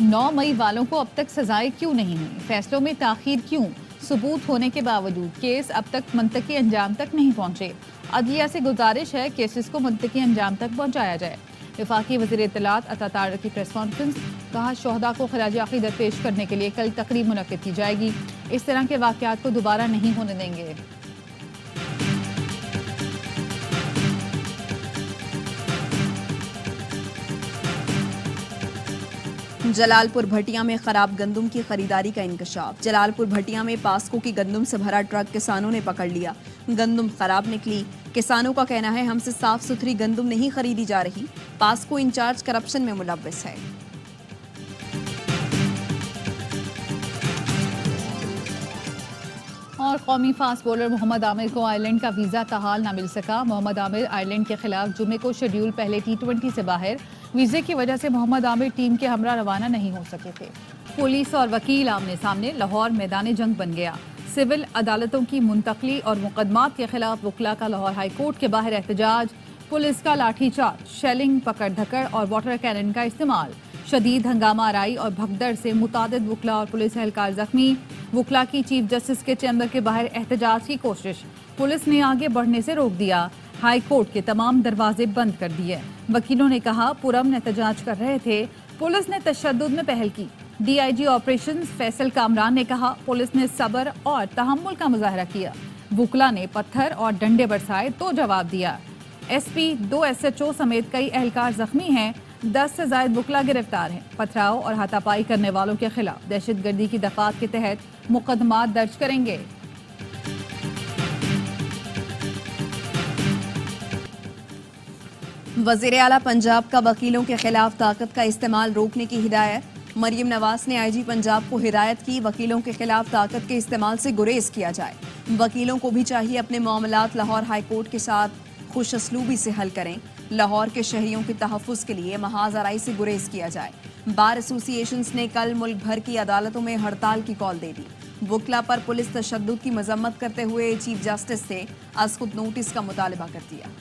9 मई वालों को अब तक सजाएं क्यों नहीं हुई? फैसलों में ताखीर क्यों? सबूत होने के बावजूद केस अब तक मंतकी अंजाम तक नहीं पहुंचे। अदलिया से गुजारिश है केसेस को मंतकी अंजाम तक पहुंचाया जाए। वफाकी वज़ीर इत्तलात अता तारड़ की प्रेस कॉन्फ्रेंस, कहा शोहदा को खराज अक़ीदत पेश करने के लिए कल तकरीब मुनक्किद की जाएगी। इस तरह के वाक़यात को दोबारा नहीं होने देंगे। जलालपुर भटिया में खराब गंदम की खरीदारी का इंकशाफ। जलालपुर भटिया में पास्को की गंदम से भरा ट्रक किसानों ने पकड़ लिया। गंदम खराब निकली। किसानों का कहना है हमसे साफ सुथरी गंदम नहीं खरीदी जा रही। पास्को इंचार्ज करप्शन में मुलव्वस है। और कौमी फास्ट बॉलर मोहम्मद आमिर को आयरलैंड का वीज़ा ताहाल ना मिल सका। मोहम्मद आमिर आयरलैंड के खिलाफ जुमे को शेड्यूल पहले T20 से बाहर। वीज़े की वजह से मोहम्मद आमिर टीम के हमरा रवाना नहीं हो सके थे। पुलिस और वकील आमने सामने, लाहौर मैदान जंग बन गया। सिविल अदालतों की मुंतकली और मुकदमात के खिलाफ वकला का लाहौर हाई कोर्ट के बाहर एहतजाज। पुलिस का लाठीचार्ज, शेलिंग, पकड़ धकड़ और वाटर कैनन का इस्तेमाल। शदीद हंगामा आराई और भगदड़ से मुतादिद वकला और पुलिस एहलकार जख्मी। वकला की चीफ जस्टिस के चैम्बर के बाहर एहतजाज की कोशिश, पुलिस ने आगे बढ़ने से रोक दिया। हाई कोर्ट के तमाम दरवाजे बंद कर दिए। वकीलों ने कहा पुरअमन एहतजाज कर रहे थे, पुलिस ने तशद्दुद में पहल की। DIG ऑपरेशंस फैसल कामरान ने कहा पुलिस ने सब्र और तहम्मुल का मुजाहरा किया। वकला ने पत्थर और डंडे बरसाए तो जवाब दिया। SP, 2 SHO समेत कई एहलकार जख्मी हैं। 10 से ज्यादा वकला गिरफ्तार हैं। पथराव और हाथापाई करने वालों के खिलाफ दहशतगर्दी की दफात के तहत मुकदमात दर्ज करेंगे। वज़ीर आला पंजाब का वकीलों के खिलाफ ताकत का इस्तेमाल रोकने की हिदायत। मरियम नवाज ने IG पंजाब को हिदायत की वकीलों के खिलाफ ताकत के इस्तेमाल से गुरेज किया जाए। वकीलों को भी चाहिए अपने मामलात लाहौर हाई कोर्ट के साथ खुश असलूबी से हल करें। लाहौर के शहरियों के तहफ़्फ़ुज़ के लिए महाज आराई से गुरेज किया जाए। बार एसोसिएशंस ने कल मुल्क भर की अदालतों में हड़ताल की कॉल दे दी। वकला पर पुलिस तशद्दुद की मजम्मत करते हुए चीफ जस्टिस से आज खुद नोटिस का मुतालबा कर दिया।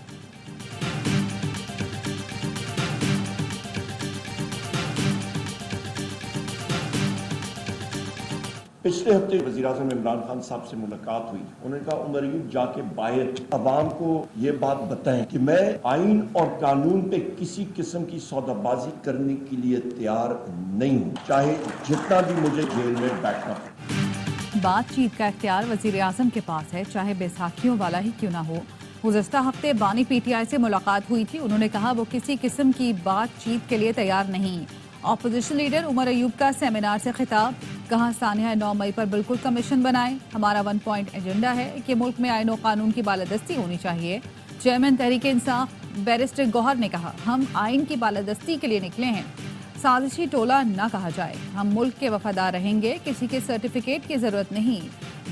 पिछले हफ्ते वज़ीर-ए-आज़म इमरान खान साहब से मुलाकात हुई। उन्होंने कहा उमर अयूब जाके बाहर अवाम को ये बात बताएं कि मैं आइन और कानून पे किसी किस्म की सौदाबाजी करने के लिए तैयार नहीं हूँ, चाहे जितना भी मुझे जेल में बैठना पड़े। बातचीत का इख्तियार वज़ीर-ए-आज़म के पास है, चाहे बैसाखियों वाला ही क्यों ना हो। गुज़श्ता हफ्ते बानी PTI से मुलाकात हुई थी। उन्होंने कहा वो किसी किस्म की बातचीत के लिए तैयार नहीं। ऑपोजिशन लीडर उमर अयूब का सेमिनार से खिताब, कहा सानिया 9 मई पर बिल्कुल कमीशन बनाएं। हमारा 1 पॉइंट एजेंडा है कि मुल्क में आईन और कानून की बालादस्ती होनी चाहिए। चेयरमैन तहरीक इंसाफ बैरिस्टर गौहर ने कहा हम आइन की बालादस्ती के लिए निकले हैं, साजिशी टोला ना कहा जाए। हम मुल्क के वफादार रहेंगे, किसी के सर्टिफिकेट की जरूरत नहीं।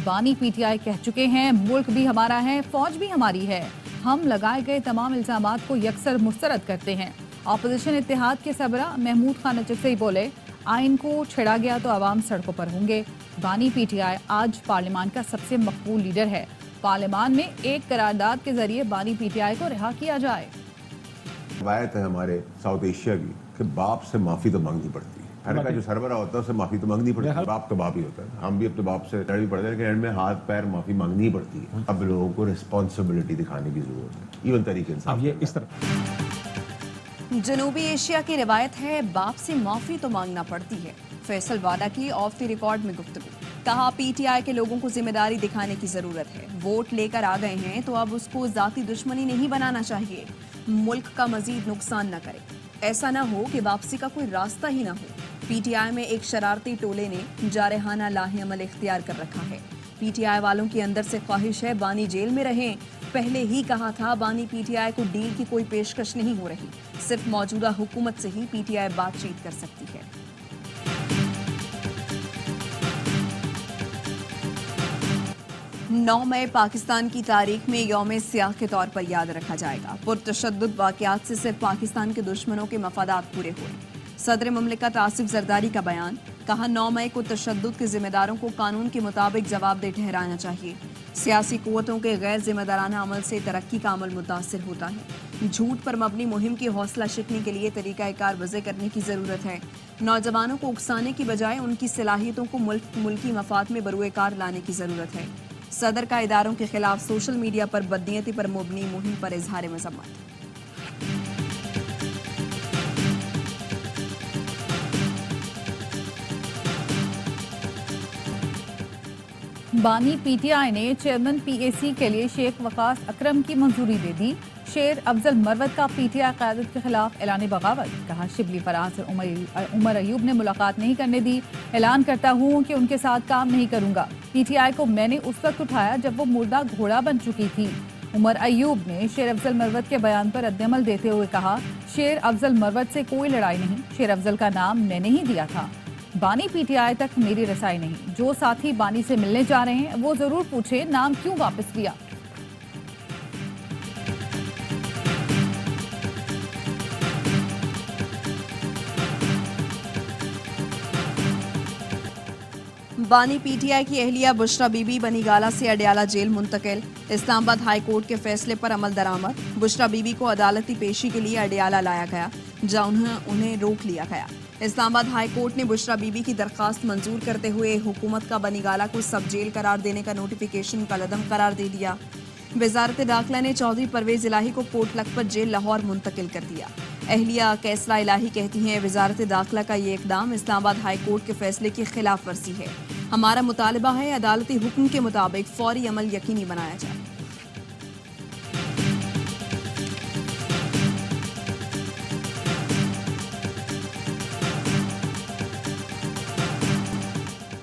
बानी PTI कह चुके हैं मुल्क भी हमारा है, फौज भी हमारी है। हम लगाए गए तमाम इल्जामात को यकसर मुस्तरद करते हैं। ऑपोजिशन इत्तेहाद के सबरा महमूद खान नचकसई बोले आइन को छेड़ा गया तो आवाम सड़कों पर होंगे। बानी PTI आज पार्लियामान का सबसे मकबूल लीडर है। पार्लियामान में एक करारदाद के जरिए बानी PTI को रिहा किया जाए। रवायत है हमारे साउथ एशिया की कि बाप से माफी तो मांगनी पड़ती है। घर का जो सरबरा होता है उसे माफी तो मांगनी पड़ती है। बाप तो बाप ही होता है। हम भी अपने बाप से लड़ भी पड़ते हैं कि एंड में हाथ पैर माफी मांगनी ही पड़ती है। अब लोगों को रिस्पॉन्सिबिलिटी दिखाने की जरूरत है। इवन तरीके से ये इस तरह जनूबी एशिया की रिवायत है बाप से माफी तो मांगना पड़ती है। फैसल वादा की ऑफ द रिकॉर्ड में गुफ्तगू, कहा PTI के लोगों को जिम्मेदारी दिखाने की जरूरत है। वोट लेकर आ गए हैं तो अब उसको जाती दुश्मनी नहीं बनाना चाहिए। मुल्क का मजीद नुकसान न करे, ऐसा ना हो कि वापसी का कोई रास्ता ही ना हो। PTI में एक शरारती टोले ने जारहाना लाहेअमल इख्तियार कर रखा है। PTI वालों के अंदर से ख्वाहिश है बानी जेल में रहें। पहले ही कहा था बानी PTI को डील की कोई पेशकश नहीं हो रही, सिर्फ मौजूदा हुकूमत से ही PTI बातचीत कर सकती है। नौ मई पाकिस्तान की तारीख में यौम सियाह के तौर पर याद रखा जाएगा। पुरतशद्दुद वाक़यात से सिर्फ पाकिस्तान के दुश्मनों के मफादात पूरे हुए। सदर मुमलिकत आसिफ जरदारी का बयान, कहा 9 मई को तशद्दुद के जिम्मेदारों को कानून के मुताबिक जवाबदेह ठहराना चाहिए। सियासी कुव्वतों के गैर जिम्मेदाराना अमल से तरक्की का अमल मुतासिर होता है। झूठ पर मबनी मुहिम की हौसला शिकनी के लिए तरीका कार वज़े करने की ज़रूरत है। नौजवानों को उकसाने की बजाय उनकी सलाहियतों को मुल्की मफाद में बरूए कार लाने की ज़रूरत है। सदर का इदारों के खिलाफ सोशल मीडिया पर बदनीयती पर मबनी मुहिम पर इजहार मज़म्मत। बानी पीटीआई ने चेयरमैन पीएसी के लिए शेख वकास अकरम की मंजूरी दे दी। शेर अफजल मरवत का पीटीआई क़यादत के खिलाफ ऐलान बगावत। कहा शिबली फराज और उमर अयूब ने मुलाकात नहीं करने दी। ऐलान करता हूँ कि उनके साथ काम नहीं करूँगा। पीटीआई को मैंने उस वक्त उठाया जब वो मुर्दा घोड़ा बन चुकी थी। उमर अयूब ने शेर अफजल मरवत के बयान पर रद्दअमल देते हुए कहा, शेर अफजल मरवत से कोई लड़ाई नहीं, शेर अफजल का नाम मैंने ही दिया था। बानी पीटीआई तक मेरी रसाई नहीं। जो साथी बानी से मिलने जा रहे हैं वो जरूर पूछे नाम क्यों वापस लिया। बानी पीटीआई की अहलिया बुशरा बीबी बनी गाला से अडयाला जेल मुंतकिल। इस्लामाबाद हाई कोर्ट के फैसले पर अमल दरामद। बुशरा बीबी को अदालती पेशी के लिए अडयाला लाया गया जहां उन्हें रोक लिया गया। इस्लामाबाद हाई कोर्ट ने बुशरा बीबी की दरखास्त मंजूर करते हुए हुकूमत का बनीगाला को सब जेल करार देने का नोटिफिकेशन कलअदम करार दे दिया। वजारत दाखिला ने चौधरी परवेज इलाही को कोट लखपत जेल लाहौर मुंतकिल कर दिया। अहलिया कैसरा इलाही कहती हैं, वजारत दाखिला का ये इकदाम इस्लामाबाद हाई कोर्ट के फैसले की खिलाफ वर्जी है। हमारा मुतालबा है अदालती हुक्म के मुताबिक फौरी अमल यकीनी बनाया जाए।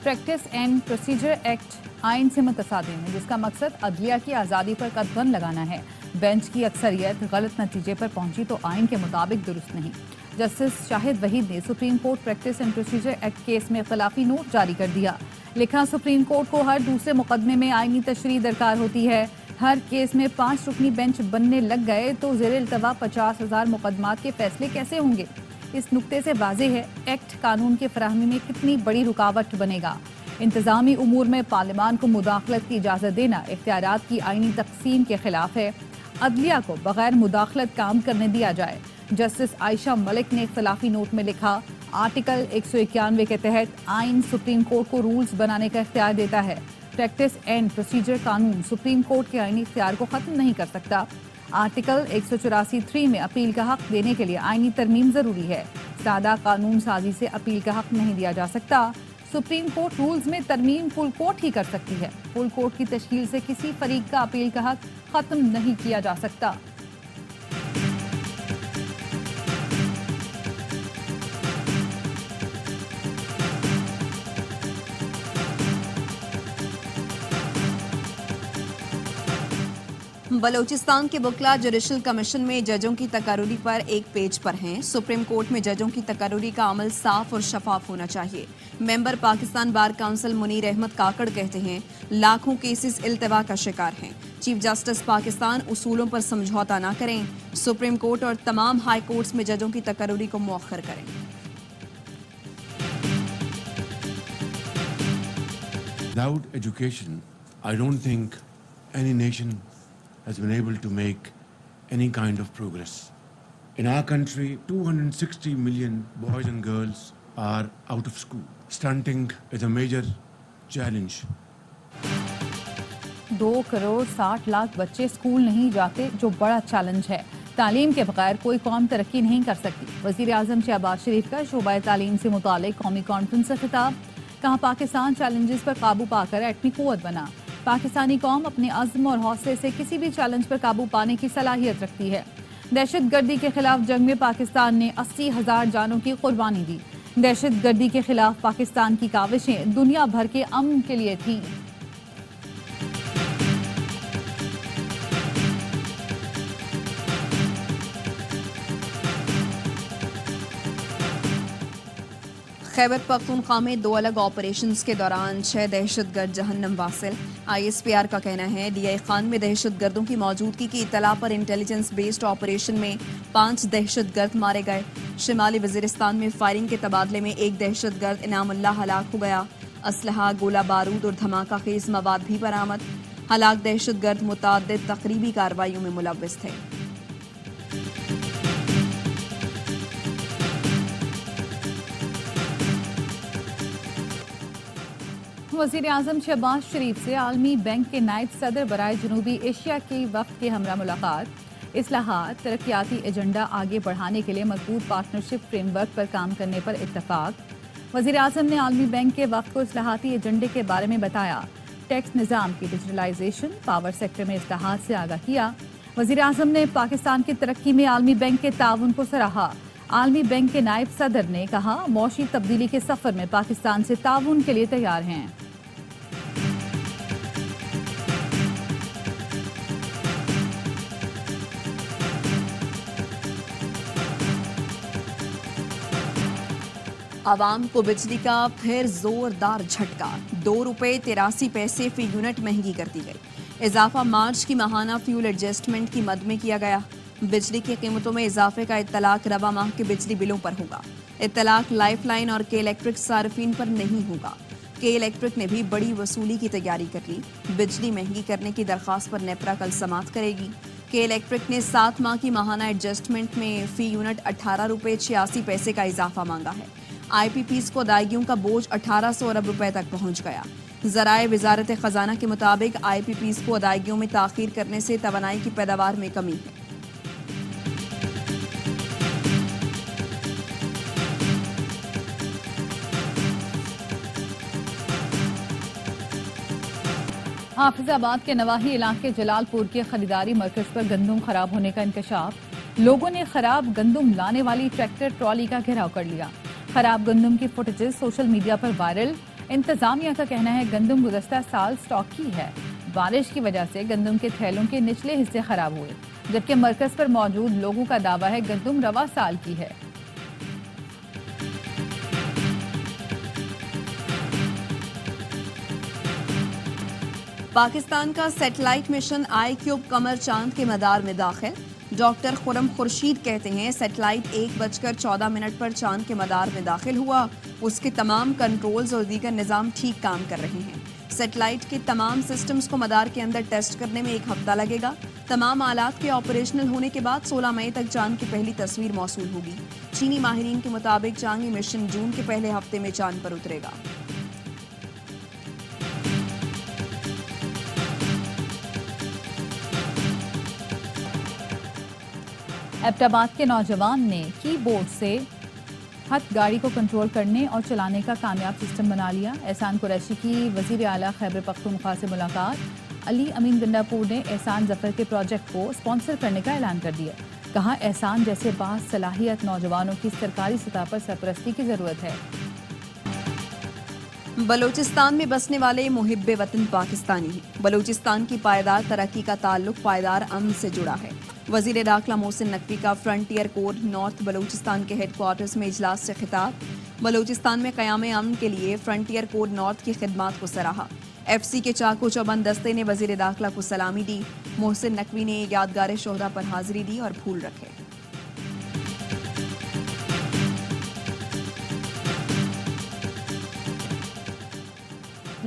प्रैक्टिस एंड प्रोसीजर एक्ट आइन से मुतसादिम है, जिसका मकसद अदलिया की आज़ादी पर कदबंद लगाना है। बेंच की अक्सरियत गलत नतीजे पर पहुंची तो आइन के मुताबिक दुरुस्त नहीं। जस्टिस शाहिद वहीद ने supreme court practice and procedure act case में इख्तलाफी नोट जारी कर दिया। लिखा, सुप्रीम कोर्ट को हर दूसरे मुकदमे में आइनी तशरीह दरकार होती है। हर केस में 5 रुकनी बेंच बनने लग गए तो ज़ेर इल्तवा 50,000 मुकदमात के फैसले कैसे होंगे। इस नुक्ते से वाज़ेह है एक्ट कानून के फराहमी में कितनी बड़ी रुकावट बनेगा। इंतज़ामी उमूर में पार्लियामान को मुदाखलत की इजाज़त देना इख्तियारात की आइनी तकसीम के खिलाफ है। अदलिया को बगैर मुदाखलत काम करने दिया जाए। जस्टिस आयशा मलिक ने इख्तलाफी नोट में लिखा, आर्टिकल 191 के तहत आइन सुप्रीम कोर्ट को रूल्स बनाने का इख्तियार देता है। प्रैक्टिस एंड प्रोसीजर कानून सुप्रीम कोर्ट के आइनी इख्तियार को ख़त्म नहीं कर सकता। आर्टिकल 184(3) में अपील का हक देने के लिए आइनी तरमीम ज़रूरी है। सादा कानून साजी से अपील का हक नहीं दिया जा सकता। सुप्रीम कोर्ट रूल्स में तरमीम फुल कोर्ट ही कर सकती है। फुल कोर्ट की तश्कील से किसी फरीक का अपील का हक ख़त्म नहीं किया जा सकता। बलोचिस्तान के बुकला जुडिशल कमीशन में जजों की तकर्रुरी पर एक पेज पर हैं। सुप्रीम कोर्ट में जजों की तकर्रुरी का अमल साफ और शफाफ होना चाहिए। Member Pakistan bar council Munir Ahmad Kakar कहते हैं, लाखों केसेस इल्तवा का शिकार हैं। चीफ जस्टिस पाकिस्तान उसूलों पर समझौता ना करें। सुप्रीम कोर्ट और तमाम हाई कोर्ट्स में जजों की तकर्रुरी को मौखर करें। Without education, I don't think any nation has been able to make any kind of progress. In our country, 260 million boys and girls are out of school. Stunting is a major challenge. 2 crore 60 lakh बच्चे school नहीं जाते, जो बड़ा challenge है। तालीम के बगैर कोई कौम तरक्की नहीं कर सकती। वज़ीर आज़म शहबाज शरीफ का शोबा तालीम से मुतालिक कौमी कॉन्फ्रेंस से खिताब। कहा, पाकिस्तान चैलेंजेस पर काबू पाकर एटमी कुव्वत बना। पाकिस्तानी कौम अपने अज़्म और हौसले से किसी भी चैलेंज पर काबू पाने की सलाहियत रखती है। दहशतगर्दी के खिलाफ जंग में पाकिस्तान ने 80,000 जानों की कुर्बानी दी। दहशतगर्दी के खिलाफ पाकिस्तान की काविशें दुनिया भर के अमन के लिए थीं। खैबर पख्तूनख्वा में 2 अलग ऑपरेशंस के दौरान 6 दहशतगर्द जहन्नम वासिल। ISPR का कहना है, DI खान में दहशतगर्दों की मौजूदगी की इतला पर इंटेलिजेंस बेस्ड ऑपरेशन में 5 दहशतगर्द मारे गए। शिमाली वजीरिस्तान में फायरिंग के तबादले में 1 दहशतगर्द इनामुल्लाह हलाक हो गया। असलहा, गोला बारूद और धमाका खेज मवाद भी बरामद। हलाक दहशतगर्द मुतअद्दिद तकरीबी कार्रवाइयों में मुलव्विस थे। वज़ीर आज़म शहबाज शरीफ से आलमी बैंक के नायब सदर बराए जनूबी एशिया के वफ़द के हमरा मुलाकात। इस्लाहात तरक्याती एजेंडा आगे बढ़ाने के लिए मजबूत पार्टनरशिप फ्रेमवर्क पर काम करने पर इत्तफाक। वज़ीर आज़म ने आलमी बैंक के वफ़द को इस्लाहाती एजेंडे के बारे में बताया। टैक्स निज़ाम की डिजिटलाइजेशन, पावर सेक्टर में इस्लाहात से आगाह किया। वज़ीर आज़म ने पाकिस्तान की तरक्की में आलमी बैंक के ताउन को सराहा। आलमी बैंक के नायब सदर ने कहा, मौशी तब्दीली के सफ़र में पाकिस्तान से ताउन के लिए तैयार हैं। आवाम को बिजली का फिर जोरदार झटका, 2 रुपये 83 पैसे फी यूनिट महंगी कर दी गई। इजाफा मार्च की माहाना फ्यूल एडजस्टमेंट की मद में किया गया। बिजली की कीमतों में इजाफे का इत्तलाक रवा माह के बिजली बिलों पर होगा। इत्तलाक लाइफ लाइन और के इलेक्ट्रिक सार्फिन पर नहीं होगा। के इलेक्ट्रिक ने भी बड़ी वसूली की तैयारी कर ली। बिजली महंगी करने की दरख्वास्त पर नेपरा कल समाअत करेगी। के इलेक्ट्रिक ने 7 माह की माहाना एडजस्टमेंट में फी यूनिट 18 रुपये 86 पैसे का इजाफा मांगा है। IPPs को अदायगियों का बोझ 1800 अरब रुपए तक पहुंच गया। ज़राए वजारत खजाना के मुताबिक IPPs को अदायगियों में ताख़ीर करने से तवानाई की पैदावार में कमी है। हाफिजाबाद के नवाही इलाके जलालपुर के खरीदारी मरकज पर गंदम खराब होने का इंकशाफ। लोगों ने खराब गंदम लाने वाली ट्रैक्टर ट्रॉली का घेराव कर लिया। खराब गंदम की फुटेजेस सोशल मीडिया पर वायरल। इंतजामिया का कहना है गंदम गुज़श्ता साल स्टॉक की है। बारिश की वजह से गंदम के थैलों के निचले हिस्से खराब हुए, जबकि मरकज पर मौजूद लोगों का दावा है गंदम रवा साल की है। पाकिस्तान का सैटेलाइट मिशन ICube कमर चांद के मदार में दाखिल। डॉक्टर खुरम खुर्शीद कहते हैं सैटेलाइट 1:14 पर चांद के मदार में दाखिल हुआ। उसके तमाम कंट्रोल्स और दीगर निज़ाम ठीक काम कर रहे हैं। सैटेलाइट के तमाम सिस्टम्स को मदार के अंदर टेस्ट करने में 1 हफ्ता लगेगा। तमाम आलात के ऑपरेशनल होने के बाद 16 मई तक चांद की पहली तस्वीर मौसूल होगी। चीनी माहिरीन के मुताबिक चांगी मिशन जून के पहले हफ्ते में चांद पर उतरेगा। एबटाबाद के नौजवान ने कीबोर्ड से हथ गाड़ी को कंट्रोल करने और चलाने का कामयाब सिस्टम बना लिया। एहसान कुरैशी की वज़ीर आला खैबर पख्तूनख्वा से मुलाकात। अली अमीन गंडापुर ने एहसान जफर के प्रोजेक्ट को स्पॉन्सर करने का ऐलान कर दिया। कहा, एहसान जैसे बासलाहियत नौजवानों की सरकारी सतह पर सरपरस्ती की ज़रूरत है। बलूचिस्तान में बसने वाले मुहिब्बे वतन पाकिस्तानी हैं। बलूचिस्तान की पायदार तरक्की का ताल्लुक पायदार अमन से जुड़ा है। वज़ीर दाखिला मोहसिन नकवी का फ्रंटियर कोर नॉर्थ बलूचिस्तान के हेडक्वार्टर्स में इजलास से खिताब। बलूचिस्तान में क़याम अमन के लिए फ्रंटियर कोर नॉर्थ की खिदमात को सराहा। FC के चाकू चौबंद दस्ते ने वज़ीर दाखिला को सलामी दी। मोहसिन नकवी ने यादगार शोहरा पर हाजिरी दी और फूल रखे।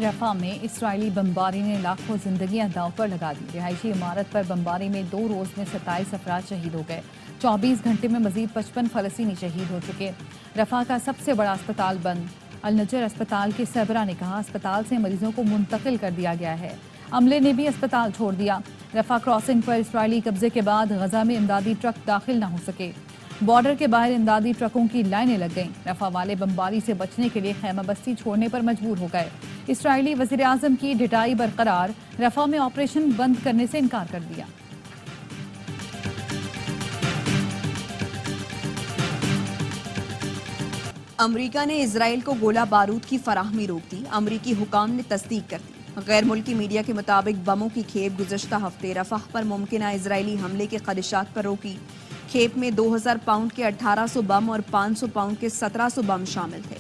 रफा में इसराइली बमबारी ने लाखों जिंदगियां दांव पर लगा दी। रिहायशी इमारत पर बमबारी में 2 रोज में 27 अफराद शहीद हो गए। 24 घंटे में मजीद 55 फलस्तीनी शहीद हो चुके। रफा का सबसे बड़ा अस्पताल बंद। अल नजर अस्पताल के सरबरा ने कहा, अस्पताल से मरीजों को मुंतकिल कर दिया गया है। अमले ने भी अस्पताल छोड़ दिया। रफा क्रॉसिंग पर इसराइली कब्जे के बाद गजा में इमदादी ट्रक दाखिल न हो सके। बॉर्डर के बाहर इमदादी ट्रकों की लाइनें लग गईं। रफा वाले बमबारी से बचने के लिए खैमा बस्ती छोड़ने पर मजबूर हो गए। इसराइली वज़ीर आज़म की ढिठाई बरकरार। रफा में ऑपरेशन बंद करने से इनकार कर दिया। अमरीका ने इसराइल को गोला बारूद की फराहमी रोक दी। अमरीकी हुकाम ने तस्दीक कर दी। गैर मुल्की मीडिया के मुताबिक बमों की खेप गुज़श्ता हफ्ते रफाह पर मुमकिन इजरायली हमले के खदशात पर रोकी। खेप में 2000 पाउंड के 1800 बम और 500 पाउंड के 1700 बम शामिल थे।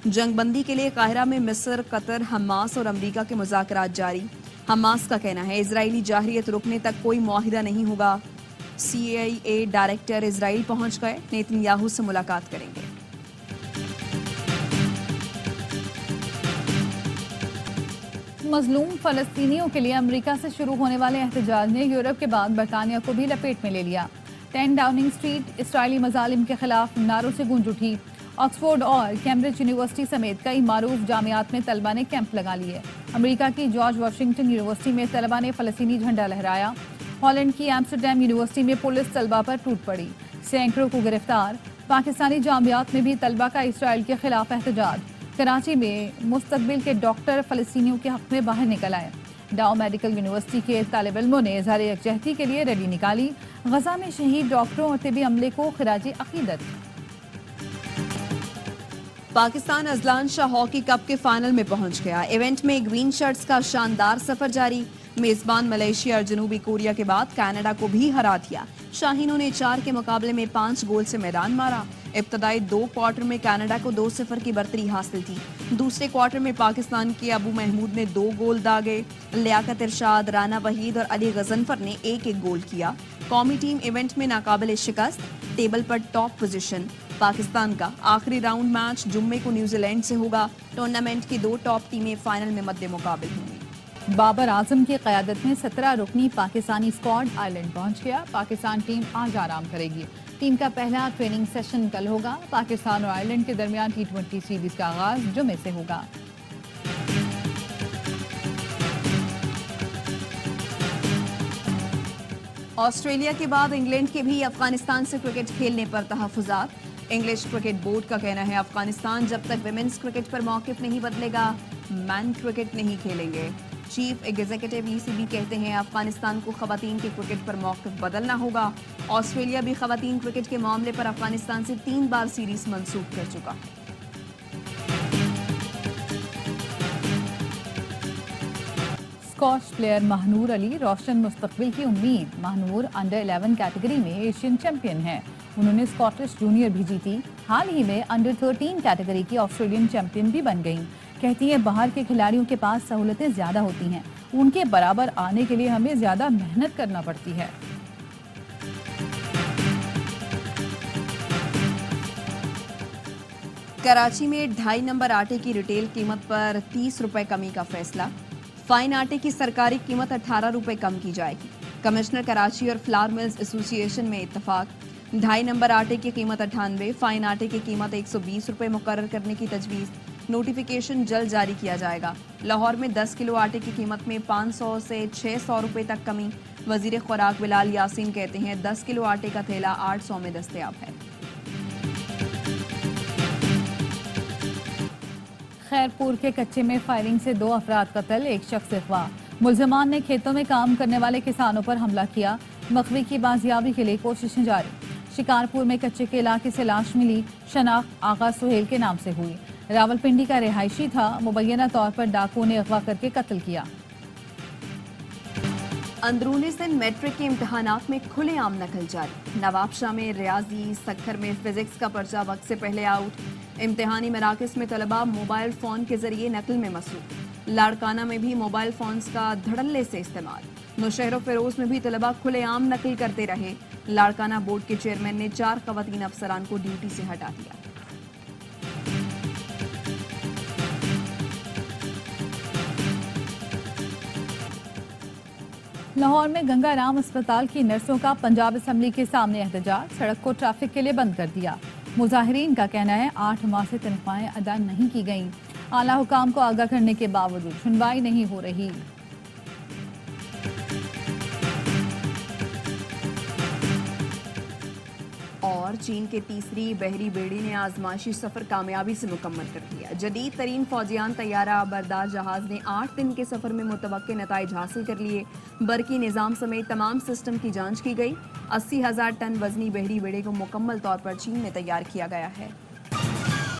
जंगबंदी के लिए काहिरा में मिस्र, कतर, हमास और अमरीका के मुज़ाकरात जारी। हमास का कहना है इजरायली जाहिरियत रुकने तक कोई मुआहिदा नहीं होगा। CIA डायरेक्टर इसराइल पहुंच गए, नेतन्याहू से मुलाकात करेंगे। मजलूम फलस्तीनियों के लिए अमेरिका से शुरू होने वाले एहतजाज ने यूरोप के बाद बरतानिया को भी लपेट में ले लिया। 10 डाउनिंग स्ट्रीट इसराइली मजालिम के खिलाफ नारों से गूंज उठी। ऑक्सफोर्ड और कैम्ब्रिज यूनिवर्सिटी समेत कई मारूफ जामियात में तलबा ने कैंप लगा लिए। अमेरिका की जॉर्ज वाशिंगटन यूनिवर्सिटी में तलबा ने फलस्तीनी झंडा लहराया। हॉलैंड की एम्स्टरडैम यूनिवर्सिटी में पुलिस तलबा पर टूट पड़ी, सैकड़ों को गिरफ्तार। पाकिस्तानी जामियात में भी तलबा का इसराइल के खिलाफ एहतजाज। कराची में मुस्तकबिल के डॉक्टर फलस्तीनियों के हक में बाहर निकल आए। डाउ मेडिकल यूनिवर्सिटी के तालिब इल्मों ने इज़हार यकजहती के लिए रैली निकाली। गजा में शहीद डॉक्टरों और तिबी अमले को खिराज अकीदत। Pakistan Azlan Shah hockey cup के फाइनल में पहुंच गया। इवेंट में ग्रीन शर्ट्स का शानदार सफर जारी। मेजबान मलेशिया और जनूबी कोरिया के बाद कनाडा को भी हरा दिया। शाहीनों ने 4 के मुकाबले में 5 गोल से मैदान मारा। इब्तदाई 2 क्वार्टर में कनाडा को 2-0 की बर्तरी हासिल थी। दूसरे क्वार्टर में पाकिस्तान के अबू महमूद ने 2 गोल दागे। लियाकत इरशाद, राना वहीद और अली गजनफर ने 1-1 गोल किया। कौमी टीम इवेंट में नाकाबिल शिकस्त, टेबल पर टॉप पोजीशन। पाकिस्तान का आखिरी राउंड मैच जुम्मे को न्यूजीलैंड से होगा। टूर्नामेंट की 2 टॉप टीमें फाइनल में मद्दे मुकाबिल होंगी। बाबर आजम की क़यादत में 17 रुकनी पाकिस्तानी स्क्वाड आइलैंड पहुंच गया। पाकिस्तान टीम आज आराम करेगी। टीम का पहला ट्रेनिंग सेशन कल होगा। पाकिस्तान और आइलैंड के दरमियान T20 सीरीज का आगाज जुमे से होगा। ऑस्ट्रेलिया के बाद इंग्लैंड के भी अफगानिस्तान से क्रिकेट खेलने पर तहफुजात। इंग्लिश क्रिकेट बोर्ड का कहना है अफगानिस्तान जब तक विमेंस क्रिकेट पर मौक़िफ़ नहीं बदलेगा, मैन क्रिकेट नहीं खेलेंगे। चीफ एग्जीक्यूटिव ECB कहते हैं अफगानिस्तान को ख़वातीन के क्रिकेट पर मौक़िफ़ बदलना होगा। ऑस्ट्रेलिया भी ख़वातीन क्रिकेट के मामले पर अफगानिस्तान से 3 बार सीरीज़ मंसूख कर चुका है। स्कॉच प्लेयर महानूर अली रोशन मुस्तकबिल की उम्मीद। महानूर अंडर 11 कैटेगरी में एशियन चैंपियन है। उन्होंने स्कॉटिश जूनियर भी जीती। हाल ही में अंडर 13 कैटेगरी की ऑस्ट्रेलियन चैंपियन भी बन गईं। कहती है बाहर के खिलाड़ियों के पास सहूलतें ज़्यादा होती हैं, उनके बराबर आने के लिए हमें ज़्यादा मेहनत करना पड़ती है। कराची में 2.5 नंबर आटे की रिटेल कीमत पर 30 रुपए कमी का फैसला। फाइन आटे की सरकारी कीमत 18 रुपए कम की जाएगी। कमिश्नर कराची और फ्लावर मिल्स एसोसिएशन में इत्तफाक। 2.5 नंबर आटे की कीमत 98, फाइन आटे की कीमत 120 रुपए मुकर्रर करने की तजवीज़। नोटिफिकेशन जल्द जारी किया जाएगा। लाहौर में 10 किलो आटे की कीमत में 500 से 600 रुपए तक कमी। वजीर खुराक बिलाल यासीन कहते हैं 10 किलो आटे का थैला 800 में दस्तयाब है। खैरपुर के कच्चे में फायरिंग से 2 अफराद कत्ल, 1 शख्स अगवा। मुल्जिमान ने खेतों में काम करने वाले किसानों पर हमला किया। मकवी की बाजियाबी के लिए कोशिशें जारी। शिकारपुर में कच्चे के इलाके से लाश मिली। शनाख्त आगा सुहेल के नाम से हुई। रावलपिंडी का रिहायशी था। मुबैना तौर पर डाकुओं ने अगवा करके कत्ल किया। अंदरूनी सिंध मैट्रिक के इम्तहानात में खुलेआम नकल जारी। नवाबशाह में रियाजी, सक्खर में फिजिक्स का पर्चा वक्त से पहले आउट। इम्तिहानी मराकज़ में तलबा मोबाइल फ़ोन के जरिए नकल में मसरूफ। लाड़काना में भी मोबाइल फ़ोन्स का धड़ल्ले से इस्तेमाल। नौशहर फ़िरोज़ में भी तलबा खुलेआम नकल करते रहे। लाड़काना बोर्ड के चेयरमैन ने 4 ख़वातीन अफसरान को ड्यूटी से हटा दिया। लाहौर में गंगाराम अस्पताल की नर्सों का पंजाब असम्बली के सामने एहतजाज। सड़क को ट्रैफिक के लिए बंद कर दिया। मुजाहिरीन का कहना है 8 माह से तनख्वाहें अदा नहीं की गईं। आला हुकाम को आगाह करने के बावजूद सुनवाई नहीं हो रही। और चीन के तीसरी बहरी बेड़ी ने आजमाइशी सफर कामयाबी से मुकम्मल कर दिया। जदीद तरीन फौजियान तैयारा बरदार जहाज ने 8 दिन के सफर में मुतवक्के नताइज हासिल कर लिए। बरकी निज़ाम समेत तमाम सिस्टम की जांच की गई। 80,000 टन वजनी बहरी बेड़े को मुकम्मल तौर पर चीन में तैयार किया गया है।